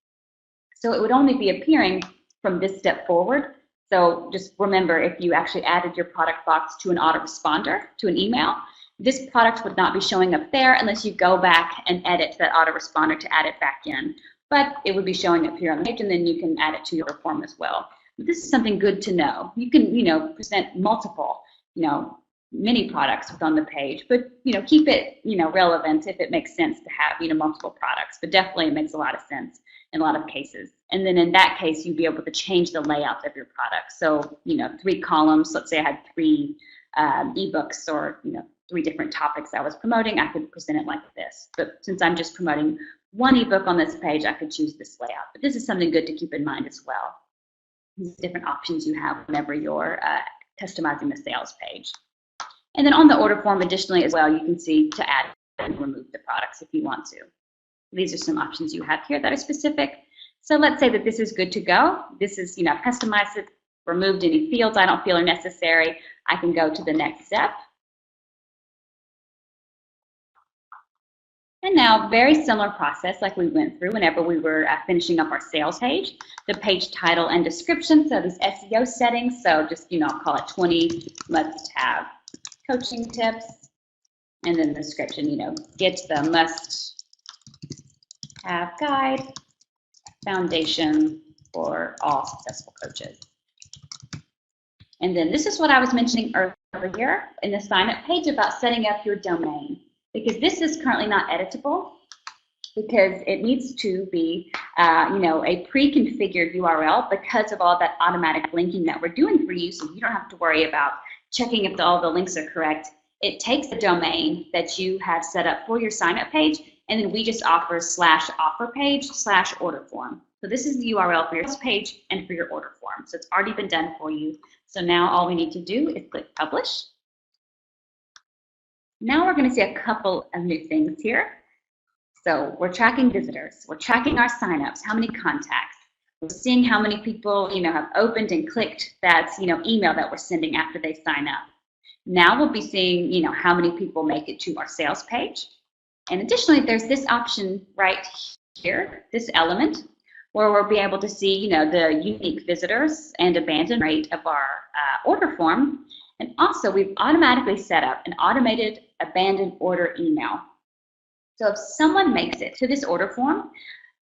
So it would only be appearing from this step forward. So just remember, if you actually added your product box to an autoresponder, to an email, this product would not be showing up there unless you go back and edit that autoresponder to add it back in. But it would be showing up here on the page, and then you can add it to your form as well. But this is something good to know. You can, present multiple, many products on the page, but, keep it, relevant if it makes sense to have, multiple products. But definitely it makes a lot of sense in a lot of cases. And then in that case, you'd be able to change the layout of your product. So, 3 columns, let's say I had 3 ebooks or, 3 different topics I was promoting, I could present it like this. But since I'm just promoting 1 ebook on this page, I could choose this layout. But this is something good to keep in mind as well. These different options you have whenever you're customizing the sales page. And then on the order form, additionally as well, you can see to add and remove the products if you want to. These are some options you have here that are specific. So let's say that this is good to go. This is, customized it, removed any fields I don't feel are necessary. I can go to the next step. And now, very similar process like we went through whenever we were finishing up our sales page. The page title and description, so these SEO settings. So just, call it 20 must-have coaching tips. And then the description, get the must-have guide, foundation for all successful coaches. And then this is what I was mentioning earlier in the sign-up page about setting up your domain. Because this is currently not editable, because it needs to be, a pre-configured URL because of all that automatic linking that we're doing for you, so you don't have to worry about checking if all the links are correct. It takes the domain that you have set up for your sign-up page, and then we just offer /offer page /order form. So this is the URL for your page and for your order form. So it's already been done for you. So now all we need to do is click publish. Now we're going to see a couple of new things here. So we're tracking visitors, we're tracking our signups, how many contacts, we're seeing how many people have opened and clicked that email that we're sending after they sign up. Now we'll be seeing how many people make it to our sales page. And additionally, there's this option right here, this element, where we'll be able to see the unique visitors and abandon rate of our order form. And also, we've automatically set up an automated abandoned order email. So if someone makes it to this order form,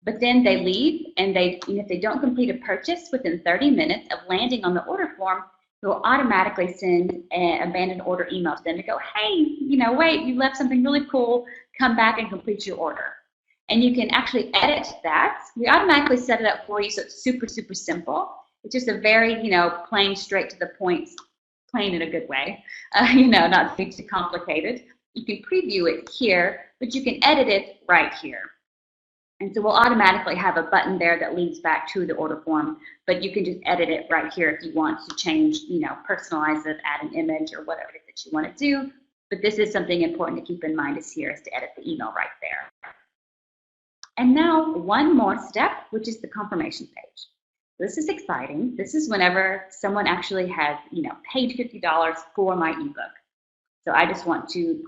but then they leave and if they don't complete a purchase within 30 minutes of landing on the order form, we'll automatically send an abandoned order email to them to go, hey, wait, you left something really cool, come back and complete your order. And you can actually edit that. We automatically set it up for you, so it's super, super simple. It's just a very, plain, straight to the point, plain in a good way, not too complicated. You can preview it here, but you can edit it right here. And so we'll automatically have a button there that leads back to the order form, but you can just edit it right here if you want to change, personalize it, add an image or whatever it is that you want to do. But this is something important to keep in mind is here is to edit the email right there. And now one more step, which is the confirmation page. This is exciting. This is whenever someone actually has, paid $50 for my ebook. So I just want to,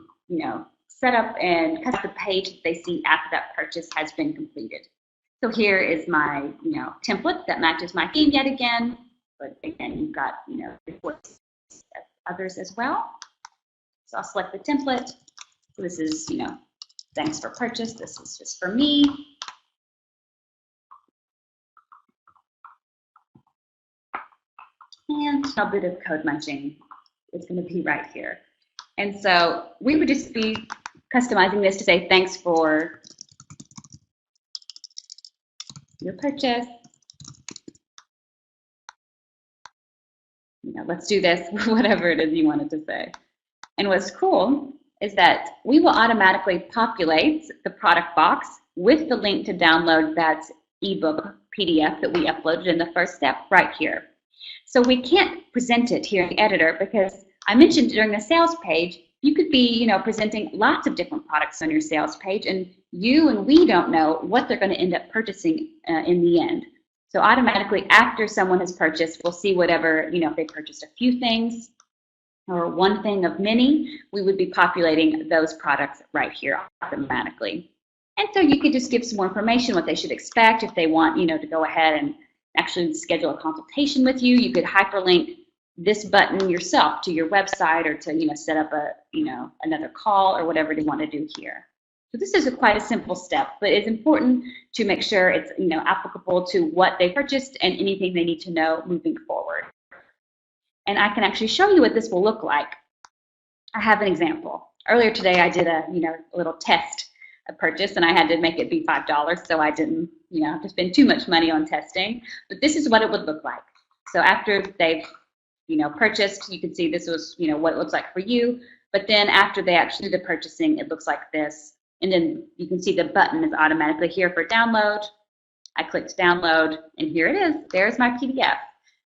set up and cut the page that they see after that purchase has been completed. So here is my, template that matches my theme yet again. But again, you've got, reports of others as well. So I'll select the template. So this is, thanks for purchase. This is just for me. And a bit of code munching is going to be right here. And so we would just be customizing this to say thanks for your purchase. Let's do this, whatever it is you wanted to say. And what's cool is that we will automatically populate the product box with the link to download that ebook PDF that we uploaded in the first step right here. So we can't present it here in the editor because I mentioned during the sales page, you could be, presenting lots of different products on your sales page, and you and we don't know what they're going to end up purchasing in the end. So automatically, after someone has purchased, we'll see whatever, if they purchased a few things or one thing of many, we would be populating those products right here automatically. And so you could just give some more information, what they should expect if they want, to go ahead actually schedule a consultation with you. You could hyperlink this button yourself to your website, or to set up a another call or whatever they want to do here. So this is quite a simple step, but it's important to make sure it's applicable to what they purchased and anything they need to know moving forward. And I can actually show you what this will look like. I have an example. Earlier today I did a little test purchase, and I had to make it be $5, so I didn't have to spend too much money on testing. But this is what it would look like. So after they've purchased, you can see this was what it looks like for you. But then after they actually do the purchasing, it looks like this. And then you can see the button is automatically here for download. I clicked download, and here it is. There's my PDF.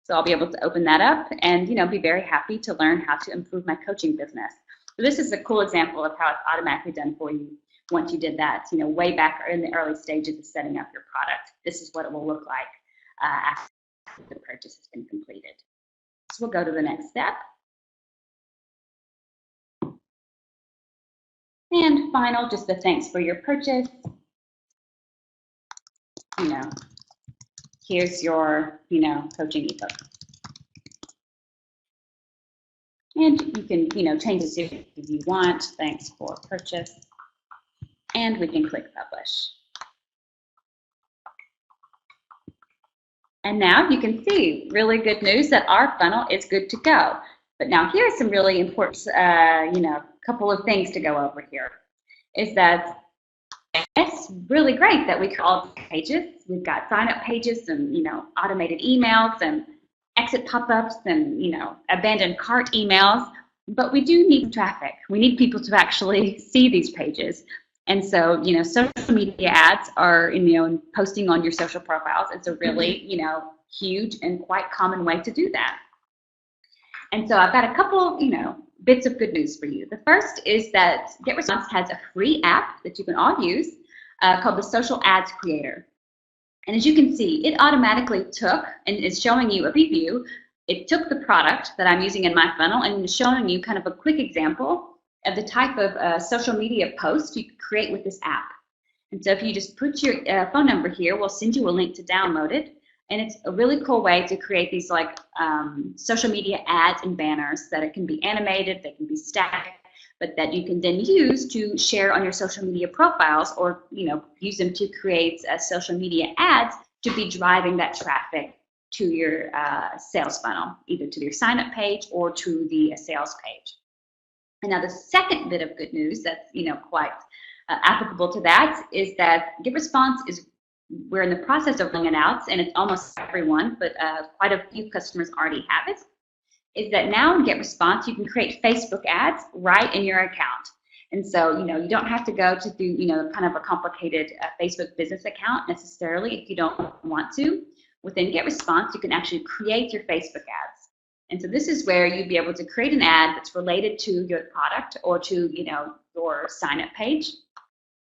So I'll be able to open that up and be very happy to learn how to improve my coaching business. So this is a cool example of how it's automatically done for you once you did that, way back in the early stages of setting up your product. This is what it will look like after the purchase has been completed. So we'll go to the next step. And final, just the thanks for your purchase. Here's your, coaching ebook. And you can, change this if you want. Thanks for purchase. And we can click publish. And now you can see really good news that our funnel is good to go. But now here's some really important, couple of things to go over here. Is that it's really great that we got all these pages. We've got sign-up pages and automated emails and exit pop-ups and abandoned cart emails. But we do need traffic. We need people to actually see these pages. And so, social media ads are, posting on your social profiles. It's a really, huge and quite common way to do that. And so I've got a couple, bits of good news for you. The first is that GetResponse has a free app that you can all use called the Social Ads Creator. And as you can see, it automatically took, and is showing you a preview, it took the product that I'm using in my funnel and is showing you kind of a quick example of the type of social media post you could create with this app. And so if you just put your phone number here, we'll send you a link to download it. And it's a really cool way to create these social media ads and banners that it can be animated, they can be static, but that you can then use to share on your social media profiles, or use them to create social media ads to be driving that traffic to your sales funnel, either to your sign-up page or to the sales page. And now the second bit of good news that's quite applicable to that is that GetResponse we're in the process of rolling it out, and it's almost everyone, but quite a few customers already have it, is that now in GetResponse you can create Facebook ads right in your account. And so you don't have to go to do kind of a complicated Facebook business account necessarily if you don't want to. Within GetResponse you can actually create your Facebook ads. And so this is where you'd be able to create an ad that's related to your product or to your sign-up page,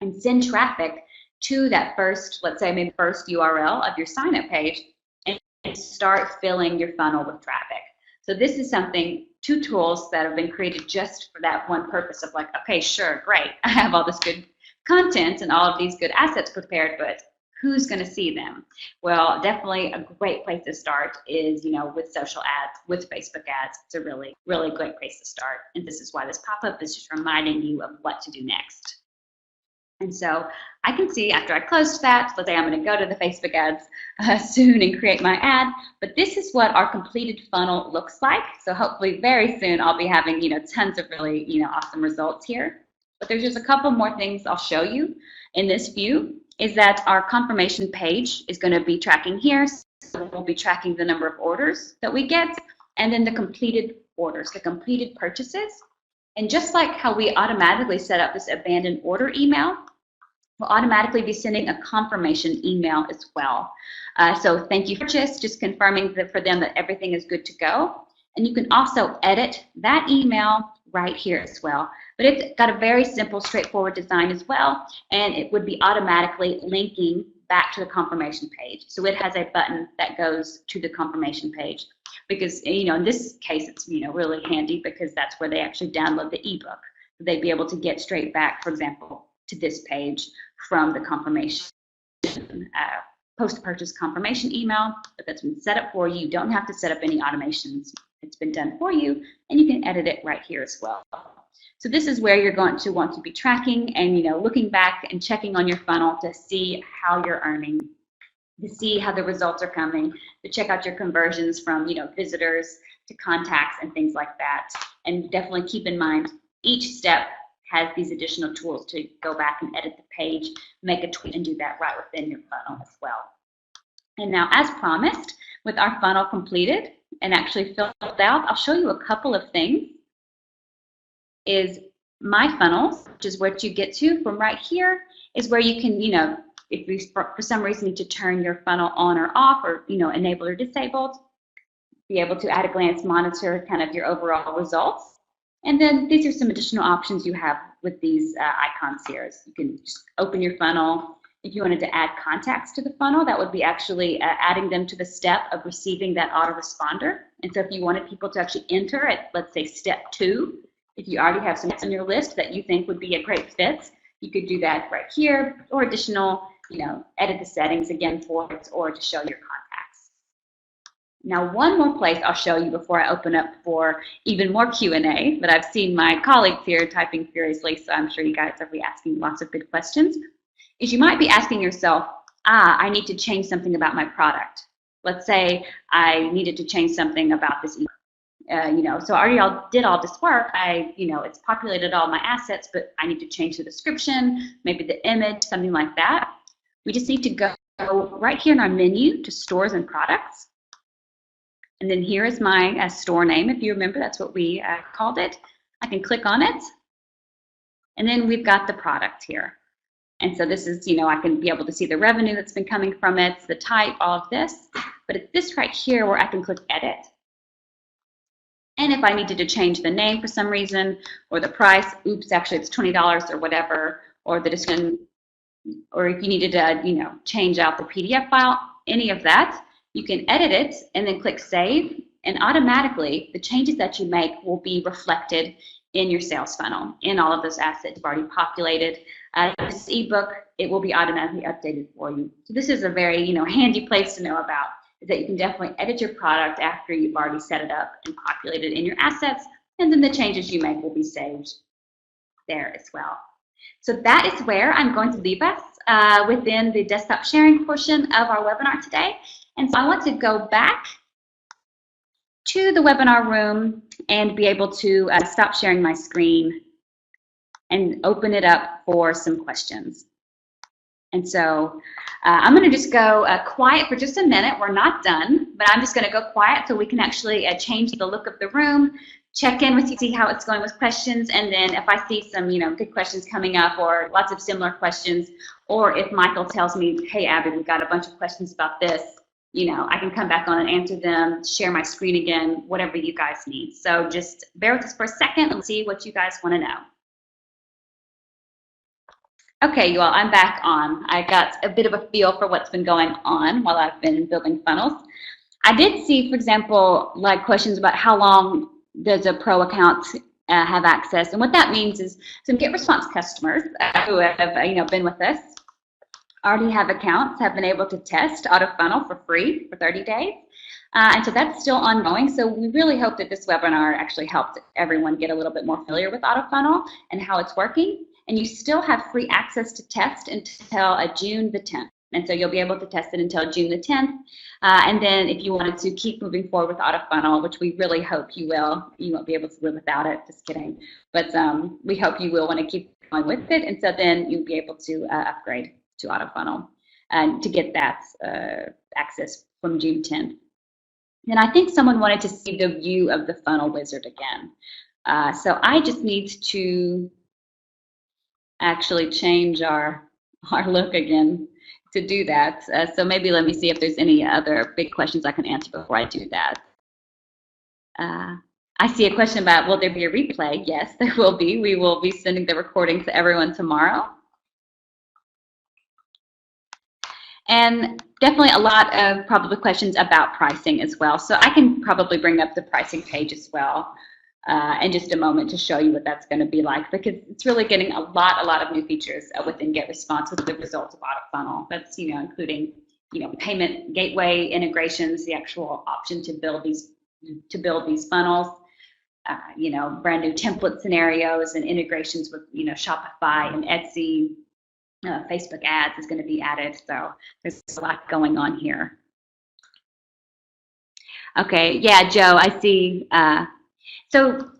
and send traffic to that first, let's say maybe first URL of your sign-up page, and start filling your funnel with traffic. So this is two tools that have been created just for that one purpose of okay, sure, great, I have all this good content and all of these good assets prepared, but who's going to see them? Well, definitely a great place to start is, with social ads, with Facebook ads. It's a really, really great place to start. And this is why this pop-up is just reminding you of what to do next. And so I can see after I closed that, let's say I'm going to go to the Facebook ads soon and create my ad, but this is what our completed funnel looks like. So hopefully very soon I'll be having, tons of really, awesome results here. But there's just a couple more things I'll show you in this view, is that our confirmation page is going to be tracking here. So we'll be tracking the number of orders that we get, and then the completed orders, the completed purchases. And just like how we automatically set up this abandoned order email, we'll automatically be sending a confirmation email as well. So thank you for just confirming for them that everything is good to go. And you can also edit that email right here as well. But it's got a very simple, straightforward design as well, and it would be automatically linking back to the confirmation page. So it has a button that goes to the confirmation page, because in this case it's really handy, because that's where they actually download the ebook. They'd be able to get straight back, for example, to this page from the confirmation post-purchase confirmation email that's been set up for you. You don't have to set up any automations. It's been done for you, and you can edit it right here as well. So this is where you're going to want to be tracking and, you know, looking back and checking on your funnel to see how you're earning, to see how the results are coming, to check out your conversions from, you know, visitors to contacts and things like that. And definitely keep in mind each step has these additional tools to go back and edit the page, make a tweet, and do that right within your funnel as well. And now, as promised, with our funnel completed and actually filled out, I'll show you a couple of things. Is My Funnels, which is what you get to from right here, is where you can, you know, if you for some reason need to turn your funnel on or off, or, you know, enable or disabled, be able to at a glance monitor kind of your overall results. And then these are some additional options you have with these icons here. So you can just open your funnel. If you wanted to add contacts to the funnel, that would be actually adding them to the step of receiving that autoresponder. And so if you wanted people to actually enter at, let's say, step 2, if you already have some on your list that you think would be a great fit, you could do that right here, or additional, you know, edit the settings again for it, or to show your contacts. Now, one more place I'll show you before I open up for even more Q&A, but I've seen my colleagues here typing furiously, so I'm sure you guys will be asking lots of good questions, is you might be asking yourself, I need to change something about my product. Let's say I needed to change something about this email. You know, so I already did all this work. You know, it's populated all my assets, but I need to change the description, maybe the image, something like that. We just need to go right here in our menu to stores and products. And then here is my store name. If you remember, that's what we called it. I can click on it. And then we've got the product here. And so this is, you know, I can be able to see the revenue that's been coming from it, the type, all of this. But it's this right here where I can click edit. And if I needed to change the name for some reason, or the price, oops, actually it's $20 or whatever, or the description, or if you needed to, you know, change out the PDF file, any of that, you can edit it and then click save, and automatically the changes that you make will be reflected in your sales funnel, in all of those assets you've already populated. This ebook, it will be automatically updated for you. So this is a very, you know, handy place to know about, is that you can definitely edit your product after you've already set it up and populated in your assets, and then the changes you make will be saved there as well. So that is where I'm going to leave us within the desktop sharing portion of our webinar today. And so I want to go back to the webinar room and be able to stop sharing my screen and open it up for some questions. And so I'm going to just go quiet for just a minute. We're not done, but I'm just going to go quiet so we can actually change the look of the room, check in with you, see how it's going with questions, and then if I see some, you know, good questions coming up or lots of similar questions, or if Michael tells me, hey, Abby, we've got a bunch of questions about this, you know, I can come back on and answer them, share my screen again, whatever you guys need. So just bear with us for a second and see what you guys want to know. Okay, you all, I'm back on. I got a bit of a feel for what's been going on while I've been building funnels. I did see, for example, like questions about how long does a pro account have access, and what that means is some GetResponse customers who have, you know, been with us, already have accounts, have been able to test Autofunnel for free for 30 days. And so that's still ongoing. So we really hope that this webinar actually helped everyone get a little bit more familiar with Autofunnel and how it's working. And you still have free access to test until June the 10th. And so you'll be able to test it until June the 10th. And then if you wanted to keep moving forward with Autofunnel, which we really hope you will, you won't be able to live without it, just kidding. But we hope you will want to keep going with it. And so then you'll be able to upgrade to Autofunnel and to get that access from June 10th. And I think someone wanted to see the view of the funnel wizard again. So I just need to actually change our look again to do that. So maybe let me see if there's any other big questions I can answer before I do that. I see a question about, will there be a replay? Yes, there will be. We will be sending the recording to everyone tomorrow. And definitely a lot of probably questions about pricing as well. So I can probably bring up the pricing page as well in just a moment to show you what that's going to be like, because it's really getting a lot of new features within GetResponse with the results of Autofunnel. That's, you know, including payment gateway integrations, the actual option to build these funnels, brand new template scenarios and integrations with Shopify and Etsy. Facebook ads is going to be added, so there's a lot going on here. Okay, yeah, Joe, I see. So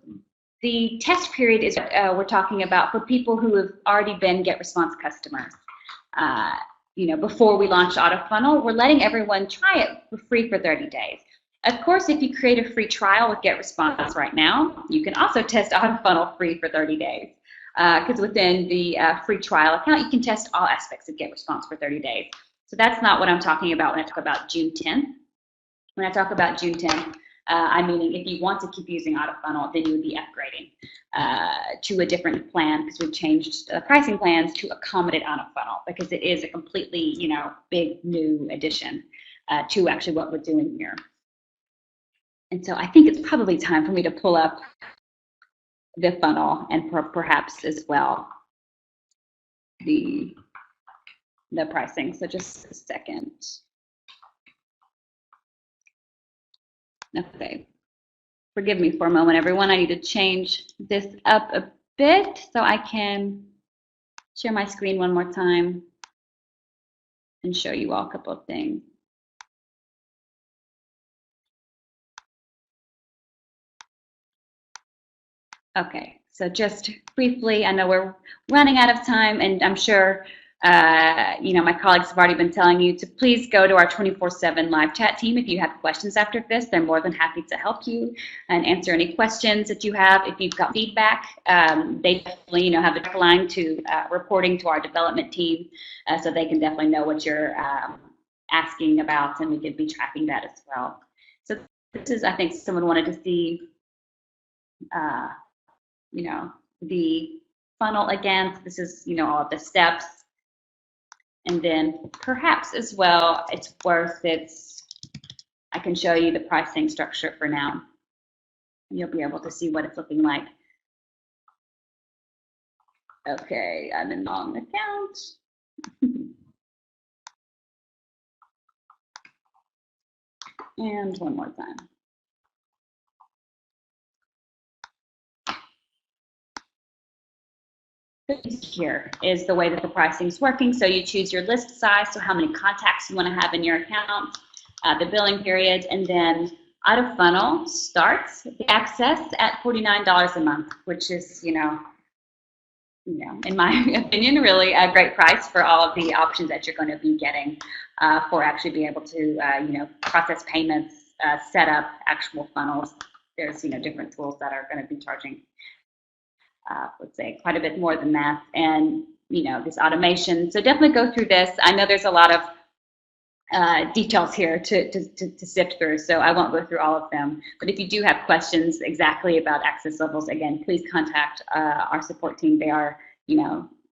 the test period is we're talking about for people who have already been GetResponse customers. Before we launch AutoFunnel, we're letting everyone try it for free for 30 days. Of course, if you create a free trial with GetResponse right now, you can also test AutoFunnel free for 30 days. Because within the free trial account, you can test all aspects of GetResponse for 30 days. So that's not what I'm talking about when I talk about June 10th. When I talk about June 10th, I'm meaning if you want to keep using AutoFunnel, then you would be upgrading to a different plan, because we've changed the pricing plans to accommodate AutoFunnel, because it is a completely, big new addition to actually what we're doing here. And so I think it's probably time for me to pull up the funnel and perhaps as well the pricing. So just a second. Okay, forgive me for a moment, everyone. I need to change this up a bit so I can share my screen one more time and show you all a couple of things. Okay, so just briefly, I know we're running out of time, and I'm sure my colleagues have already been telling you to please go to our 24/7 live chat team if you have questions after this. They're more than happy to help you and answer any questions that you have. If you've got feedback, they definitely have the line to reporting to our development team, so they can definitely know what you're asking about, and we could be tracking that as well. So this is, I think, someone wanted to see the funnel again. So this is, all of the steps. And then perhaps as well, it's worth it. I can show you the pricing structure for now. You'll be able to see what it's looking like. Okay, I'm in the wrong account. And one more time. Here is the way that the pricing is working. So you choose your list size, so how many contacts you want to have in your account, the billing period, and then AutoFunnel starts the access at $49 a month, which is, in my opinion, really a great price for all of the options that you're going to be getting for actually being able to, process payments, set up actual funnels. There's, different tools that are going to be charging let's say quite a bit more than that, and this automation. So definitely go through this. I know there's a lot of details here to sift through, so I won't go through all of them. But if you do have questions exactly about access levels, again, please contact our support team. They are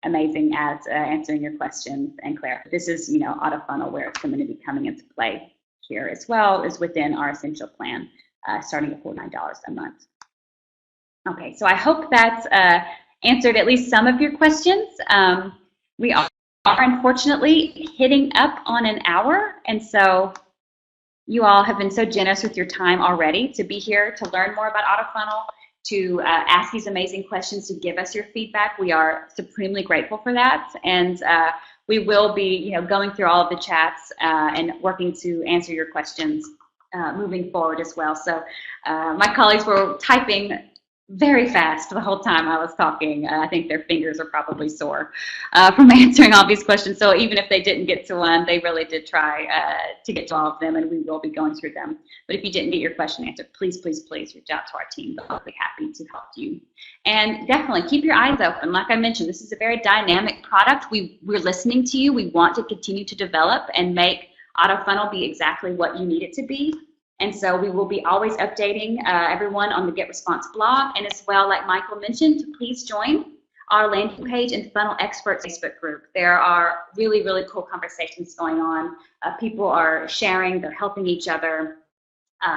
amazing at answering your questions and clarify. This is AutoFunnel, where it's going to be coming into play here, as well as within our essential plan, starting at $49 a month. Okay, so I hope that's answered at least some of your questions. We are unfortunately hitting up on an hour, and so you all have been so generous with your time already to be here to learn more about AutoFunnel, to ask these amazing questions, to give us your feedback. We are supremely grateful for that, and we will be going through all of the chats and working to answer your questions moving forward as well. So my colleagues were typing very fast the whole time I was talking. I think their fingers are probably sore from answering all these questions. So even if they didn't get to one, they really did try to get to all of them, and we will be going through them. But if you didn't get your question answered, please, please, please reach out to our team. They'll be happy to help you. And definitely keep your eyes open. Like I mentioned, this is a very dynamic product. We're listening to you. We want to continue to develop and make AutoFunnel be exactly what you need it to be. And so we will be always updating everyone on the GetResponse blog, and as well, like Michael mentioned, please join our landing page and Funnel Experts Facebook group. There are really, really cool conversations going on. People are sharing, they're helping each other.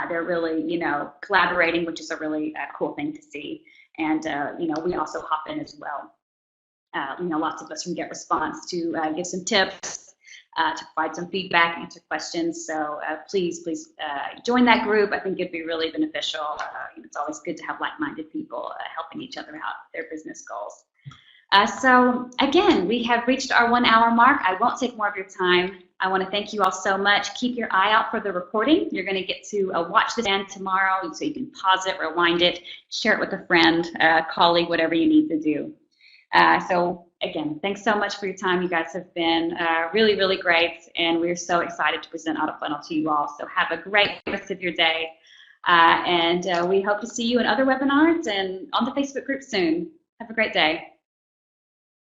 They're really, collaborating, which is a really cool thing to see. And, we also hop in as well. Lots of us from GetResponse to give some tips, to provide some feedback, answer questions. So please join that group. I think it'd be really beneficial. It's always good to have like-minded people helping each other out with their business goals. So again, we have reached our 1 hour mark. I won't take more of your time. I want to thank you all so much. Keep your eye out for the recording. You're going to get to watch this again tomorrow, so you can pause it, rewind it, share it with a friend, colleague, whatever you need to do. So again, thanks so much for your time. You guys have been really, really great, and we're so excited to present Autofunnel to you all. So have a great rest of your day, and we hope to see you in other webinars and on the Facebook group soon. Have a great day.